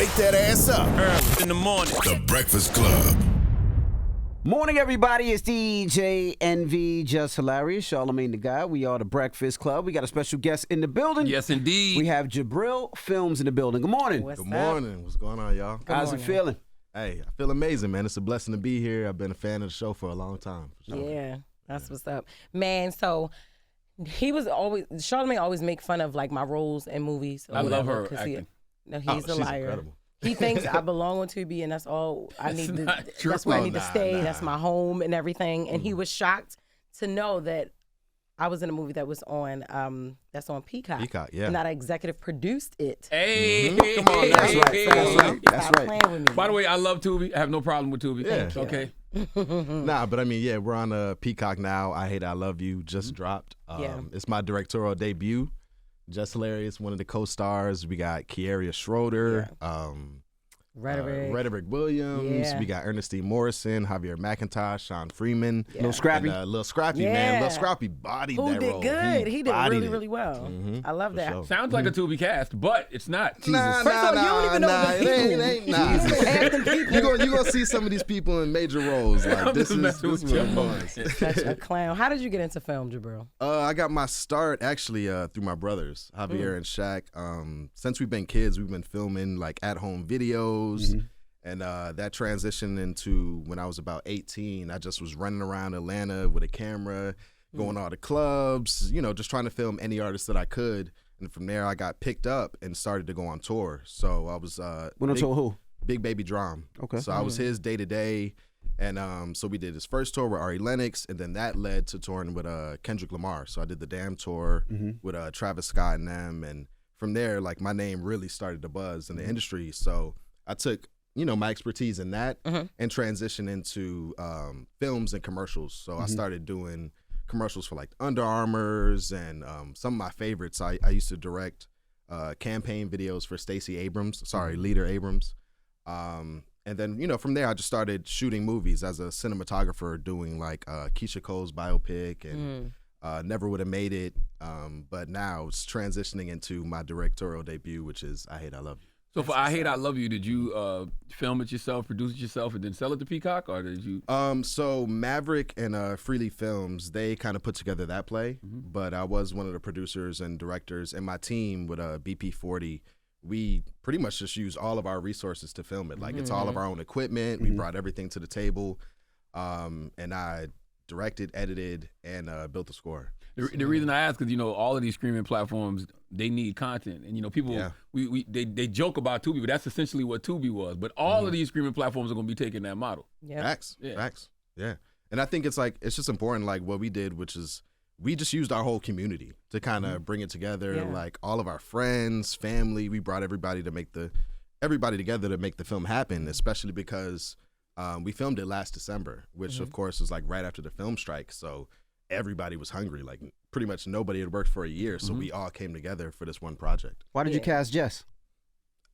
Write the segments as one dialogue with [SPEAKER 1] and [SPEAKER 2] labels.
[SPEAKER 1] Wake that ass up.
[SPEAKER 2] Early in the morning.
[SPEAKER 1] The Breakfast Club.
[SPEAKER 3] Morning, everybody. It's DJ NV, Jess Hilarious, Charlamagne the Guy. We are the Breakfast Club. We got a special guest in the building.
[SPEAKER 2] Yes, indeed.
[SPEAKER 3] We have Jabriel Films in the building. Good morning.
[SPEAKER 4] Good morning. What's going on, y'all?
[SPEAKER 3] How's it feeling?
[SPEAKER 4] Hey, I feel amazing, man. It's a blessing to be here. I've been a fan of the show for a long time. For sure.
[SPEAKER 5] Yeah, that's what's up. Man, so Charlamagne always make fun of like my roles in movies.
[SPEAKER 2] I love her acting.
[SPEAKER 5] He's a liar.
[SPEAKER 4] Incredible.
[SPEAKER 5] He thinks I belong on Tubi, and that's all I need to.
[SPEAKER 2] not true.
[SPEAKER 5] That's where I need to
[SPEAKER 4] Nah,
[SPEAKER 5] stay.
[SPEAKER 4] nah.
[SPEAKER 5] That's my home and everything. And he was shocked to know that I was in a movie that was on that's on Peacock.
[SPEAKER 4] Peacock, yeah.
[SPEAKER 5] And that I executive produced it.
[SPEAKER 2] Hey,
[SPEAKER 4] Come on,
[SPEAKER 3] That's right.
[SPEAKER 2] hey.
[SPEAKER 3] That's right. That's
[SPEAKER 5] Stop
[SPEAKER 3] right.
[SPEAKER 5] playing with me.
[SPEAKER 2] By the way, I love Tubi. I have no problem with Tubi.
[SPEAKER 4] Yeah.
[SPEAKER 5] Thank you.
[SPEAKER 2] Okay.
[SPEAKER 4] Nah, but I mean, yeah, we're on Peacock now. I Hate I Love You just dropped.
[SPEAKER 5] Yeah.
[SPEAKER 4] It's my directorial debut. Jess Hilarious, one of the co-stars. We got Kiaria Schroeder. Rhetoric Williams.
[SPEAKER 5] Yeah.
[SPEAKER 4] We got Ernestine Morrison, Javier McIntosh, Sean Freeman.
[SPEAKER 5] Yeah.
[SPEAKER 3] Little Scrappy.
[SPEAKER 4] And, Lil Scrappy,
[SPEAKER 5] Yeah.
[SPEAKER 4] man. Lil Scrappy bodied
[SPEAKER 5] Who
[SPEAKER 4] that
[SPEAKER 5] did
[SPEAKER 4] role.
[SPEAKER 5] good? He did
[SPEAKER 4] bodied
[SPEAKER 5] really,
[SPEAKER 4] it.
[SPEAKER 5] really well.
[SPEAKER 4] Mhm,
[SPEAKER 5] I love
[SPEAKER 4] for
[SPEAKER 5] that.
[SPEAKER 4] sure.
[SPEAKER 2] Sounds like a Tubi cast, but it's not.
[SPEAKER 4] Nah,
[SPEAKER 5] First of all, you don't even know the
[SPEAKER 4] it
[SPEAKER 5] people.
[SPEAKER 4] ain't
[SPEAKER 5] You don't know half the people.
[SPEAKER 4] You're gonna see some of these people in major roles. Like
[SPEAKER 2] I'm
[SPEAKER 4] this
[SPEAKER 2] just
[SPEAKER 4] is
[SPEAKER 2] messing
[SPEAKER 4] this
[SPEAKER 2] with
[SPEAKER 4] what
[SPEAKER 2] you.
[SPEAKER 4] it was.
[SPEAKER 5] Such a clown. How did you get into film, Jabriel?
[SPEAKER 4] I got my start actually through my brothers, Javier and Shaq. Since we've been kids, we've been filming like at-home videos. And that transitioned into when I was about 18. I just was running around Atlanta with a camera, going to all the clubs, just trying to film any artist that I could. And from there, I got picked up and started to go on tour. So I was
[SPEAKER 3] Went on tour who?
[SPEAKER 4] Big Baby Drum.
[SPEAKER 3] Okay.
[SPEAKER 4] So I was his day-to-day. And so we did his first tour with Ari Lennox, and then that led to touring with Kendrick Lamar. So I did the Damn tour with Travis Scott and them. And from there, like, my name really started to buzz in the industry. So I took my expertise in that and transition into films and commercials. So I started doing commercials for like Under Armour's and some of my favorites. I used to direct campaign videos for Leader Abrams. And then, from there, I just started shooting movies as a cinematographer, doing like Keisha Cole's biopic and Never Would Have Made It. But now it's transitioning into my directorial debut, which is I Hate I Love You.
[SPEAKER 2] So for I Hate I Love You, did you film it yourself, produce it yourself, and then sell it to Peacock, or did you?
[SPEAKER 4] So Maverick and Freely Films, they kind of put together that play, but I was one of the producers and directors, and my team with BP40, we pretty much just use all of our resources to film it. Like it's all of our own equipment. We brought everything to the table, and I directed, edited, and built the score.
[SPEAKER 2] The reason I ask is, all of these streaming platforms, they need content. And, people, they joke about Tubi, but that's essentially what Tubi was. But all of these streaming platforms are going to be taking that model.
[SPEAKER 5] Yeah.
[SPEAKER 4] Facts. Yeah. And I think it's just important, like what we did, which is we just used our whole community to kind of bring it together.
[SPEAKER 5] Yeah.
[SPEAKER 4] Like all of our friends, family, we brought everybody together to make the film happen, especially because we filmed it last December, which of course was like right after the film strike. So everybody was hungry. Like pretty much nobody had worked for a year. So we all came together for this one project.
[SPEAKER 3] Why did you cast Jess?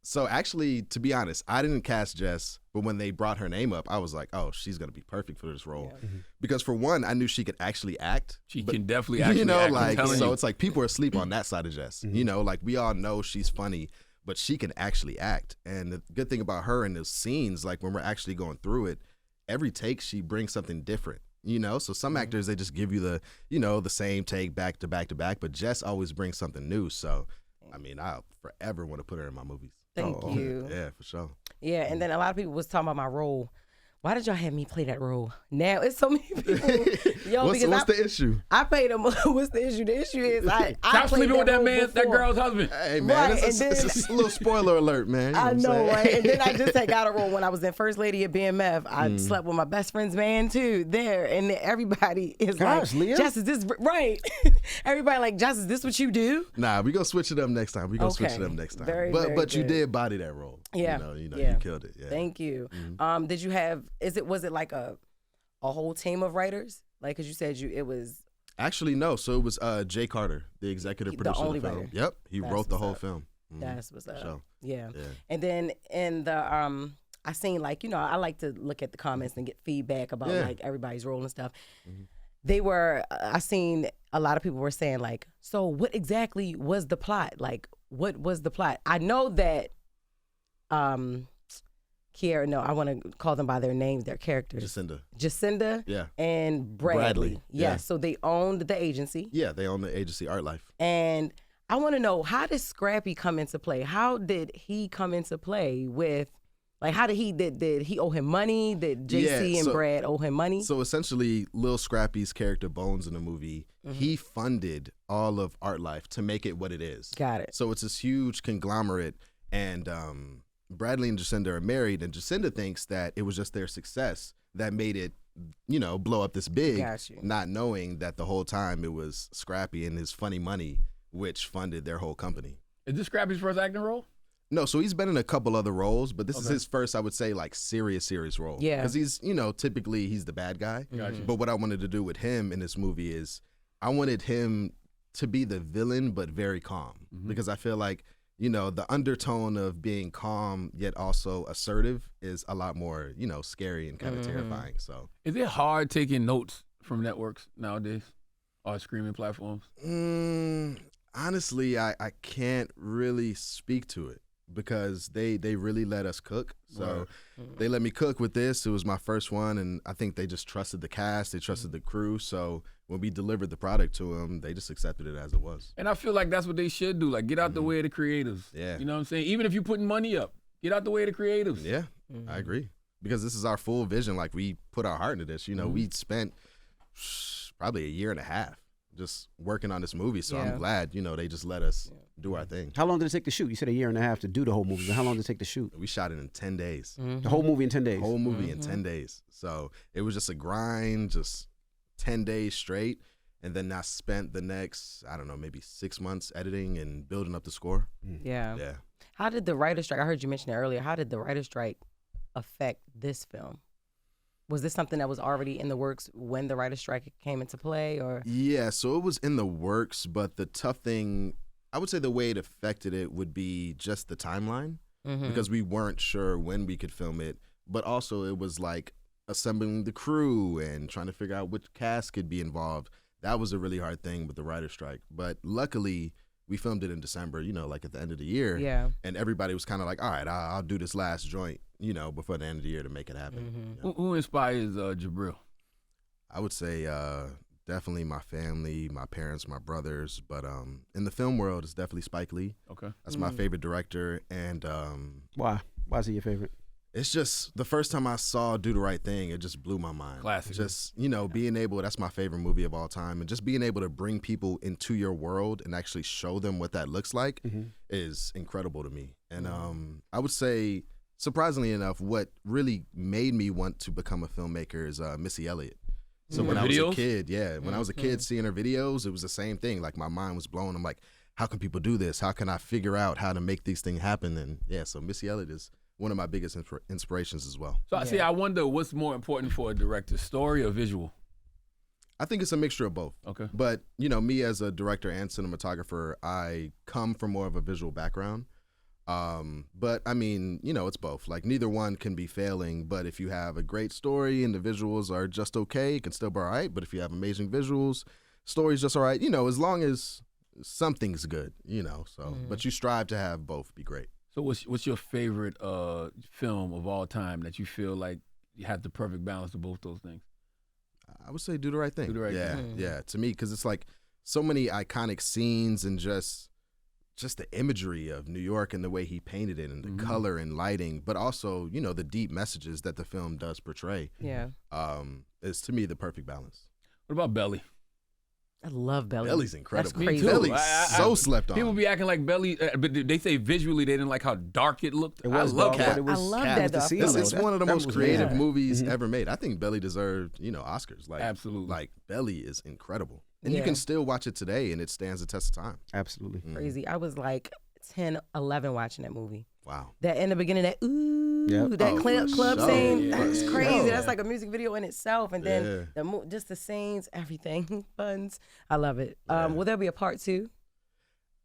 [SPEAKER 4] So actually, to be honest, I didn't cast Jess, but when they brought her name up, I was like, oh, she's going to be perfect for this role. Because for one, I knew she could actually act.
[SPEAKER 2] She can definitely actually act. I'm telling you.
[SPEAKER 4] It's like people are asleep on that side of Jess. Like we all know she's funny, but she can actually act. And the good thing about her in those scenes, like when we're actually going through it, every take she brings something different. So some actors, they just give you the same take back to back to back, but Jess always brings something new. So, I mean, I'll forever want to put her in my movies.
[SPEAKER 5] Thank you.
[SPEAKER 4] Yeah, for sure.
[SPEAKER 5] Yeah, and then a lot of people was talking about my role. Why did y'all have me play that role? Now it's so many people.
[SPEAKER 4] What's the issue?
[SPEAKER 5] I paid them. What's the issue? The issue is I
[SPEAKER 2] Stop sleeping with that man, that
[SPEAKER 5] before.
[SPEAKER 2] girl's husband.
[SPEAKER 4] Hey, man,
[SPEAKER 5] Right,
[SPEAKER 4] it's a little spoiler alert, man. You know
[SPEAKER 5] I
[SPEAKER 4] what I'm
[SPEAKER 5] know,
[SPEAKER 4] saying?
[SPEAKER 5] right? And then I just got a role when I was in First Lady at BMF. I slept with my best friend's man too there, and everybody is
[SPEAKER 3] Gosh,
[SPEAKER 5] like,
[SPEAKER 3] Leah?
[SPEAKER 5] "Jess, is this right?" Everybody like, "Jess, is this what you do?"
[SPEAKER 4] Nah, we gonna switch it up next time. Switch it up next time.
[SPEAKER 5] Very,
[SPEAKER 4] but
[SPEAKER 5] very
[SPEAKER 4] you
[SPEAKER 5] good.
[SPEAKER 4] did body that role.
[SPEAKER 5] Yeah.
[SPEAKER 4] You
[SPEAKER 5] Yeah.
[SPEAKER 4] killed it. Yeah.
[SPEAKER 5] Thank you. Did you have? Was it like a whole team of writers? Like, cause you said it was.
[SPEAKER 4] Actually, no. So it was Jay Carter, the executive
[SPEAKER 5] The
[SPEAKER 4] producer
[SPEAKER 5] only
[SPEAKER 4] of the film.
[SPEAKER 5] writer.
[SPEAKER 4] Yep, he
[SPEAKER 5] That's
[SPEAKER 4] wrote the
[SPEAKER 5] what's
[SPEAKER 4] whole
[SPEAKER 5] up.
[SPEAKER 4] film.
[SPEAKER 5] That's what's up.
[SPEAKER 4] sure.
[SPEAKER 5] Yeah.
[SPEAKER 4] Yeah.
[SPEAKER 5] And then in the I seen like I like to look at the comments and get feedback about like everybody's role and stuff. They were I seen a lot of people were saying like, so what exactly was the plot? Like, what was the plot? I know that Kiera, no, I want to call them by their names, their characters. Jacinda
[SPEAKER 4] Yeah.
[SPEAKER 5] and Bradley. Yes.
[SPEAKER 4] Yeah.
[SPEAKER 5] So they owned the agency.
[SPEAKER 4] Yeah, they own the agency Art Life.
[SPEAKER 5] And I want to know, how did Scrappy come into play? How did he come into play with, like, how did he owe him money? Did JC and Brad owe him money?
[SPEAKER 4] So essentially, Lil Scrappy's character Bones in the movie, he funded all of Art Life to make it what it is.
[SPEAKER 5] Got it.
[SPEAKER 4] So it's this huge conglomerate, and Bradley and Jacinda are married, and Jacinda thinks that it was just their success that made it, blow up this big, not knowing that the whole time it was Scrappy and his funny money which funded their whole company.
[SPEAKER 2] Is this Scrappy's first acting role?
[SPEAKER 4] No, so he's been in a couple other roles, but this is his first, I would say, like serious role.
[SPEAKER 5] Yeah.
[SPEAKER 4] Because he's, typically he's the bad guy.
[SPEAKER 2] Gotcha.
[SPEAKER 4] But what I wanted to do with him in this movie is I wanted him to be the villain, but very calm. Because I feel like, the undertone of being calm yet also assertive is a lot more, scary and kind of terrifying. So
[SPEAKER 2] is it hard taking notes from networks nowadays or streaming platforms?
[SPEAKER 4] Honestly, I can't really speak to it because they really let us cook. So they let me cook with this. It was my first one, and I think they just trusted the cast. They trusted the crew. So when we delivered the product to them, they just accepted it as it was.
[SPEAKER 2] And I feel like that's what they should do. Like, get out the way of the creatives.
[SPEAKER 4] Yeah.
[SPEAKER 2] You know what I'm saying? Even if you're putting money up, get out the way of the creatives.
[SPEAKER 4] Yeah, I agree. Because this is our full vision. Like, we put our heart into this. We spent probably a year and a half just working on this movie. So I'm glad, they just let us do our thing.
[SPEAKER 3] How long did it take to shoot? You said a year and a half to do the whole movie. But how long did it take to shoot?
[SPEAKER 4] We shot it in 10 days.
[SPEAKER 3] The whole movie in 10 days?
[SPEAKER 4] Whole movie in 10 days. So it was just a grind, just 10 days straight. And then I spent the next, I don't know, maybe 6 months editing and building up the score.
[SPEAKER 5] Yeah.
[SPEAKER 4] Yeah.
[SPEAKER 5] How did the writer's strike, I heard you mention it earlier, how did the writer's strike affect this film? Was this something that was already in the works when the writer's strike came into play, or?
[SPEAKER 4] Yeah, so it was in the works, but the tough thing, I would say the way it affected it would be just the timeline, because we weren't sure when we could film it, but also it was like assembling the crew and trying to figure out which cast could be involved. That was a really hard thing with the writer's strike, but luckily we filmed it in December, like at the end of the year.
[SPEAKER 5] Yeah.
[SPEAKER 4] And everybody was kind of like, all right, I'll do this last joint, before the end of the year to make it happen. Yeah.
[SPEAKER 2] Who inspires Jabriel?
[SPEAKER 4] I would say definitely my family, my parents, my brothers. But in the film world, it's definitely Spike Lee.
[SPEAKER 2] Okay.
[SPEAKER 4] That's my favorite director. And
[SPEAKER 3] Why? Why is he your favorite?
[SPEAKER 4] it's just the first time I saw Do the Right Thing, it just blew my mind.
[SPEAKER 2] Classic.
[SPEAKER 4] Just, being able, that's my favorite movie of all time. And just being able to bring people into your world and actually show them what that looks like is incredible to me. And I would say, surprisingly enough, what really made me want to become a filmmaker is Missy Elliott. So when I was a kid, when I was a kid seeing her videos, it was the same thing. Like, my mind was blown. I'm like, how can people do this? How can I figure out how to make these things happen? And so Missy Elliott is one of my biggest inspirations as well.
[SPEAKER 2] So see, I wonder what's more important for a director, story or visual?
[SPEAKER 4] I think it's a mixture of both.
[SPEAKER 2] Okay.
[SPEAKER 4] But, me as a director and cinematographer, I come from more of a visual background. But I mean, it's both. Like, neither one can be failing, but if you have a great story and the visuals are just okay, it can still be all right. But if you have amazing visuals, story's just all right, as long as something's good, so, but you strive to have both be great.
[SPEAKER 2] So what's your favorite film of all time that you feel like you have the perfect balance of both those things?
[SPEAKER 4] I would say Do the Right Thing.
[SPEAKER 2] Do the Right Thing.
[SPEAKER 4] Yeah, to me, because it's like so many iconic scenes and just the imagery of New York and the way he painted it and the color and lighting, but also, the deep messages that the film does portray.
[SPEAKER 5] Yeah.
[SPEAKER 4] Is to me the perfect balance.
[SPEAKER 2] What about Belly?
[SPEAKER 5] I love Belly.
[SPEAKER 4] Belly's incredible.
[SPEAKER 5] That's crazy.
[SPEAKER 4] Belly's so slept on.
[SPEAKER 2] People be acting like Belly, but they say visually they didn't like how dark it looked.
[SPEAKER 3] It was
[SPEAKER 2] I love
[SPEAKER 3] dark,
[SPEAKER 2] that.
[SPEAKER 3] but it was
[SPEAKER 5] I love
[SPEAKER 3] it
[SPEAKER 5] that,
[SPEAKER 3] was the
[SPEAKER 5] though.
[SPEAKER 3] scene,
[SPEAKER 4] It's
[SPEAKER 3] though.
[SPEAKER 4] one of the
[SPEAKER 3] That
[SPEAKER 4] most
[SPEAKER 3] was-
[SPEAKER 4] creative
[SPEAKER 3] yeah.
[SPEAKER 4] movies ever made. I think Belly deserved, Oscars. Like,
[SPEAKER 2] Absolutely.
[SPEAKER 4] Like, Belly is incredible. And
[SPEAKER 5] Yeah.
[SPEAKER 4] you can still watch it today and it stands the test of time.
[SPEAKER 3] Absolutely.
[SPEAKER 5] Crazy. I was like 10, 11 watching that movie.
[SPEAKER 4] Wow.
[SPEAKER 5] That in the beginning, that
[SPEAKER 3] Yep.
[SPEAKER 5] that
[SPEAKER 4] Oh,
[SPEAKER 5] club
[SPEAKER 4] for
[SPEAKER 5] scene,
[SPEAKER 4] sure.
[SPEAKER 5] that's
[SPEAKER 4] Yeah.
[SPEAKER 5] crazy.
[SPEAKER 4] Yeah.
[SPEAKER 5] That's like a music video in itself. And then just the scenes, everything, buns. I love it. Will there be a part 2?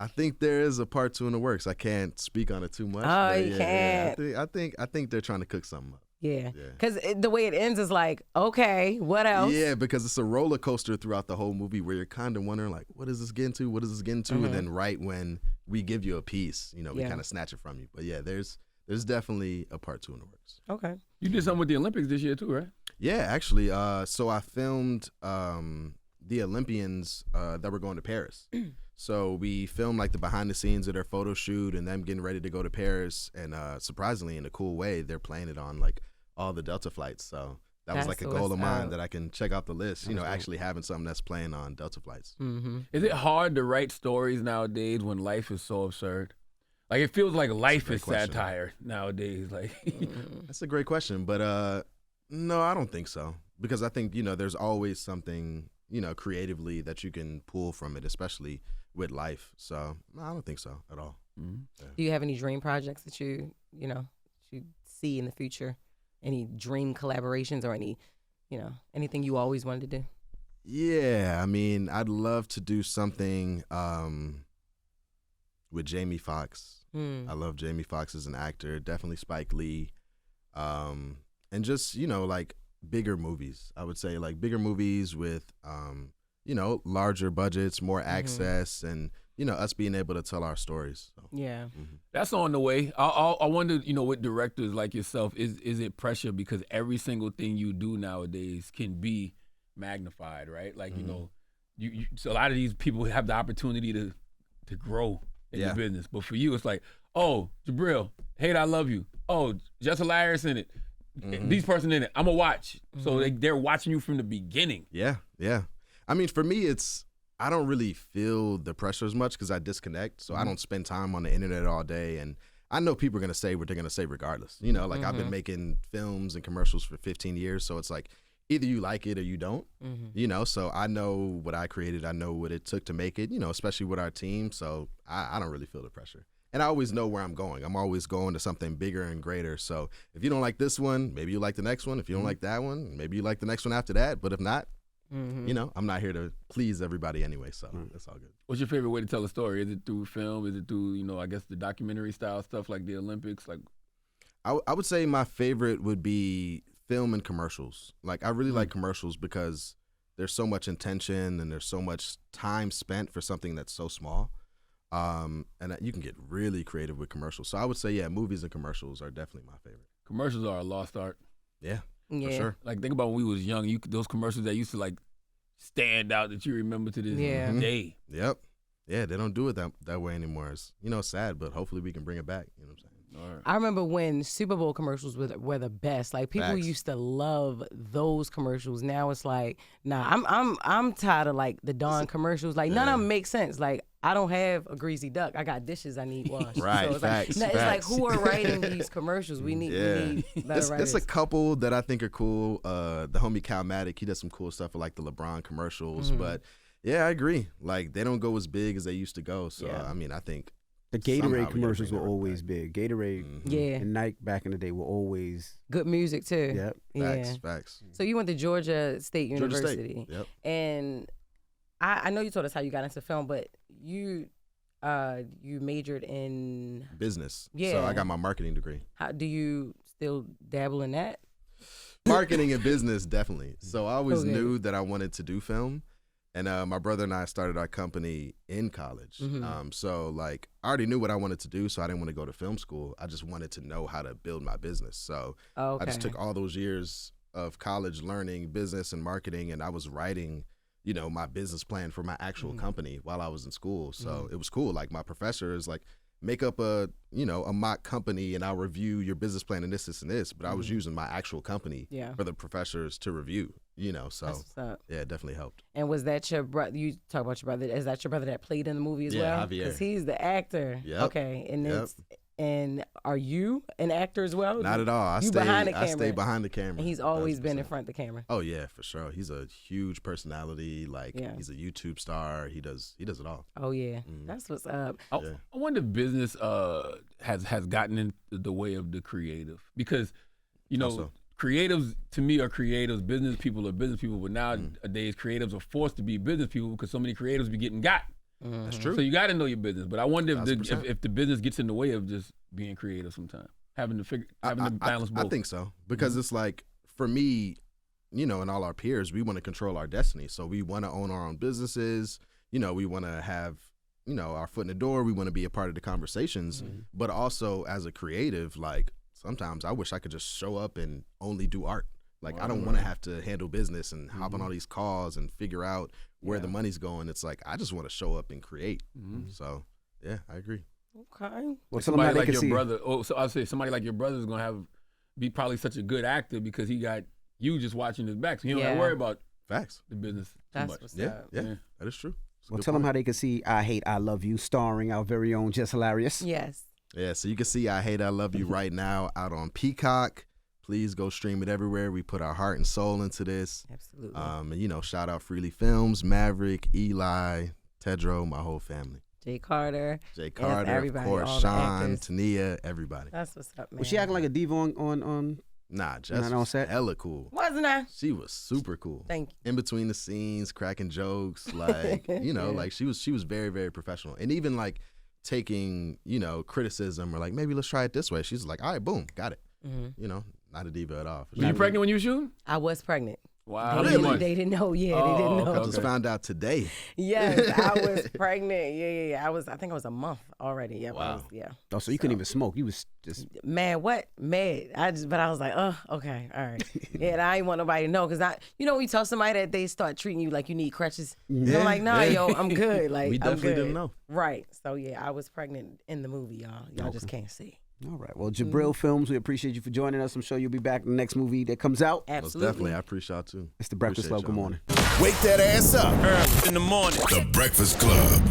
[SPEAKER 4] I think there is a part 2 in the works. I can't speak on it too much.
[SPEAKER 5] Oh,
[SPEAKER 4] but
[SPEAKER 5] you
[SPEAKER 4] yeah,
[SPEAKER 5] can't.
[SPEAKER 4] I think they're trying to cook something up.
[SPEAKER 5] Yeah.
[SPEAKER 4] Yeah.
[SPEAKER 5] Because the way it ends is like, okay, what else?
[SPEAKER 4] Yeah, because it's a roller coaster throughout the whole movie where you're kind of wondering, like, what is this getting to? What is this getting to? And then right when we give you a piece, we kind of snatch it from you. But yeah, there's there's definitely a part 2 in the works.
[SPEAKER 5] Okay.
[SPEAKER 2] You did something with the Olympics this year too, right?
[SPEAKER 4] Yeah, actually. So I filmed the Olympians that were going to Paris. So we filmed like the behind the scenes of their photo shoot and them getting ready to go to Paris. And surprisingly, in a cool way, they're playing it on like all the Delta flights. So that was like a goal of mine that I can check out the list. You know, actually having something that's playing on Delta flights.
[SPEAKER 5] Mm-hmm.
[SPEAKER 2] Is it hard to write stories nowadays when life is so absurd? Like it feels like life is satire nowadays. Like
[SPEAKER 4] that's a great question, but no, I don't think so, because I think there's always something creatively that you can pull from it, especially with life. So no, I don't think so at all.
[SPEAKER 2] Mm-hmm.
[SPEAKER 4] Yeah.
[SPEAKER 5] Do you have any dream projects that you see in the future? Any dream collaborations or anything you always wanted to do?
[SPEAKER 4] Yeah, I mean, I'd love to do something with Jamie Foxx. I love Jamie Foxx as an actor. Definitely Spike Lee, and just like bigger movies. I would say like bigger movies with larger budgets, more access, and us being able to tell our stories. So.
[SPEAKER 5] Yeah,
[SPEAKER 2] that's on the way. I wonder, with directors like yourself, is it pressure because every single thing you do nowadays can be magnified, right? Like you so a lot of these people have the opportunity to grow in the business, but for you, it's like, oh, Jabriel, Hate I Love You. Oh, Jess Hilarious in it. These person in it. I'm gonna watch. So they're watching you from the beginning.
[SPEAKER 4] Yeah. I mean, for me, I don't really feel the pressure as much because I disconnect. So I don't spend time on the internet all day. And I know people are going to say what they're going to say regardless. I've been making films and commercials for 15 years. So it's like either you like it or you don't, So I know what I created. I know what it took to make it, especially with our team. So I don't really feel the pressure. And I always know where I'm going. I'm always going to something bigger and greater. So if you don't like this one, maybe you like the next one. If you don't like that one, maybe you like the next one after that. But if not, I'm not here to please everybody anyway, so that's all good.
[SPEAKER 2] What's your favorite way to tell a story? Is it through film? Is it through, I guess the documentary style stuff like the Olympics? Like,
[SPEAKER 4] I would say my favorite would be film and commercials. Like I really like commercials because there's so much intention and there's so much time spent for something that's so small. And you can get really creative with commercials. So I would say, movies and commercials are definitely my favorite.
[SPEAKER 2] Commercials are a lost art.
[SPEAKER 4] Yeah.
[SPEAKER 5] Yeah.
[SPEAKER 4] For sure.
[SPEAKER 2] Like think about when we was young, those commercials that used to like stand out that you remember to this day.
[SPEAKER 4] Yep. Yeah, they don't do it that way anymore. It's sad, but hopefully we can bring it back. You know what I'm saying?
[SPEAKER 2] All right.
[SPEAKER 5] I remember when Super Bowl commercials were the best. Like people
[SPEAKER 4] Facts.
[SPEAKER 5] used to love those commercials. Now it's like, nah, I'm tired of like the Dawn commercials. Like none of them make sense. Like I don't have a greasy duck. I got dishes I need washed.
[SPEAKER 4] Right.
[SPEAKER 5] So it's
[SPEAKER 4] Facts.
[SPEAKER 5] like, it's like who are writing these commercials? We need better writers.
[SPEAKER 4] It's a couple that I think are cool. The homie Calmatic, he does some cool stuff for like the LeBron commercials. But yeah, I agree. Like they don't go as big as they used to go. So I mean, I think
[SPEAKER 3] the Gatorade commercials were always big. Gatorade
[SPEAKER 5] Yeah.
[SPEAKER 3] and Nike back in the day were always
[SPEAKER 5] Good music too.
[SPEAKER 3] Yep.
[SPEAKER 5] Yeah.
[SPEAKER 4] Facts.
[SPEAKER 5] So you went to Georgia State University.
[SPEAKER 4] Yep.
[SPEAKER 5] And I know you told us how you got into film, but you majored in
[SPEAKER 4] Business.
[SPEAKER 5] Yeah.
[SPEAKER 4] So I got my marketing degree.
[SPEAKER 5] How do you still dabble in that?
[SPEAKER 4] Marketing and business, definitely. So I always knew that I wanted to do film. And my brother and I started our company in college. So like I already knew what I wanted to do, so I didn't want to go to film school. I just wanted to know how to build my business. So I just took all those years of college learning business and marketing, and I was writing, my business plan for my actual company while I was in school. So it was cool. Like my professor is like, make up a mock company and I'll review your business plan and this, and this. But I was using my actual company for the professors to review, so yeah, it definitely helped.
[SPEAKER 5] And was that your brother? You talk about your brother. Is that your brother that played in the movie as well?
[SPEAKER 4] Javier.
[SPEAKER 5] Because he's the actor.
[SPEAKER 4] Yep.
[SPEAKER 5] Okay. And and are you an actor as well?
[SPEAKER 4] Not at all. I stay behind the camera.
[SPEAKER 5] And he's always
[SPEAKER 4] 100%.
[SPEAKER 5] been in front of the camera.
[SPEAKER 4] Oh yeah, for sure. He's a huge personality. Like he's a YouTube star. He does it all.
[SPEAKER 5] Oh yeah, that's what's up.
[SPEAKER 2] I wonder if business has gotten in the way of the creative, because creatives to me are creatives, business people are business people, but nowadays creatives are forced to be business people because so many creatives be getting got.
[SPEAKER 4] That's true.
[SPEAKER 2] So you got to know your business, but I wonder if the business gets in the way of just being creative sometimes, having to balance both.
[SPEAKER 4] I think so, because it's like, for me, and all our peers, we want to control our destiny. So we want to own our own businesses. We want to have our foot in the door. We want to be a part of the conversations, but also as a creative, like sometimes I wish I could just show up and only do art. Like I don't want to have to handle business and hop on all these calls and figure out where the money's going. It's like I just want to show up and create. So yeah, I agree.
[SPEAKER 5] Okay.
[SPEAKER 3] Well,
[SPEAKER 2] Somebody like your brother. Oh, so I'll say somebody like your brother is gonna be probably such a good actor because he got you just watching his back, so you don't have to worry about
[SPEAKER 4] facts
[SPEAKER 2] the business too
[SPEAKER 5] That's
[SPEAKER 2] much.
[SPEAKER 5] what's
[SPEAKER 4] Yeah,
[SPEAKER 5] up.
[SPEAKER 4] yeah, that is true. It's a
[SPEAKER 3] Well,
[SPEAKER 4] good
[SPEAKER 3] tell them
[SPEAKER 4] point.
[SPEAKER 3] how they can see I Hate, I Love You, starring our very own Jess Hilarious.
[SPEAKER 5] Yes.
[SPEAKER 4] Yeah, so you can see I Hate, I Love You right now out on Peacock. Please go stream it everywhere. We put our heart and soul into this.
[SPEAKER 5] Absolutely.
[SPEAKER 4] And, shout out Freely Films, Maverick, Eli, Tedro, my whole family.
[SPEAKER 5] Jay Carter.
[SPEAKER 4] Jay Carter, of
[SPEAKER 5] everybody,
[SPEAKER 4] course,
[SPEAKER 5] all the
[SPEAKER 4] Sean,
[SPEAKER 5] actors.
[SPEAKER 4] Tania, everybody.
[SPEAKER 5] That's what's up, man.
[SPEAKER 3] Was she acting like a diva on
[SPEAKER 4] Nah, Jess
[SPEAKER 3] Not on
[SPEAKER 4] was
[SPEAKER 3] set?
[SPEAKER 4] hella cool.
[SPEAKER 5] Wasn't I?
[SPEAKER 4] She was super cool.
[SPEAKER 5] Thank you.
[SPEAKER 4] In between the scenes, cracking jokes, like, like she was very, very professional. And even like taking, criticism or like, maybe let's try it this way. She's like, all right, boom, got it. Not a diva at all.
[SPEAKER 2] Were you pregnant when you were shooting?
[SPEAKER 5] I was pregnant.
[SPEAKER 2] Wow.
[SPEAKER 5] They,
[SPEAKER 2] How many
[SPEAKER 5] didn't,
[SPEAKER 2] months?
[SPEAKER 5] they didn't know. Yeah,
[SPEAKER 2] Oh,
[SPEAKER 5] they didn't know.
[SPEAKER 4] I just found out today.
[SPEAKER 5] Yes, I was pregnant. Yeah. I think I was a month already. Yeah.
[SPEAKER 2] Wow.
[SPEAKER 3] Oh, so you couldn't even smoke. You was just
[SPEAKER 5] Man, what? Mad. But I was like, oh, okay, all right. Yeah, and I ain't want nobody to know because when you tell somebody that they start treating you like you need crutches, and I'm like, nah, yo, I'm good. Like,
[SPEAKER 4] We
[SPEAKER 5] I'm
[SPEAKER 4] definitely
[SPEAKER 5] good.
[SPEAKER 4] didn't know.
[SPEAKER 5] Right. So yeah, I was pregnant in the movie, y'all. Y'all just can't see.
[SPEAKER 3] all right. Well, Jabriel Films, we appreciate you for joining us. I'm sure you'll be back in the next movie that comes out.
[SPEAKER 4] Most
[SPEAKER 5] Absolutely.
[SPEAKER 4] definitely. I appreciate y'all too.
[SPEAKER 3] It's the Breakfast Club.
[SPEAKER 4] Appreciate
[SPEAKER 3] Good
[SPEAKER 4] y'all,
[SPEAKER 3] morning.
[SPEAKER 1] Wake that ass up.
[SPEAKER 6] In the morning.
[SPEAKER 1] The Breakfast Club.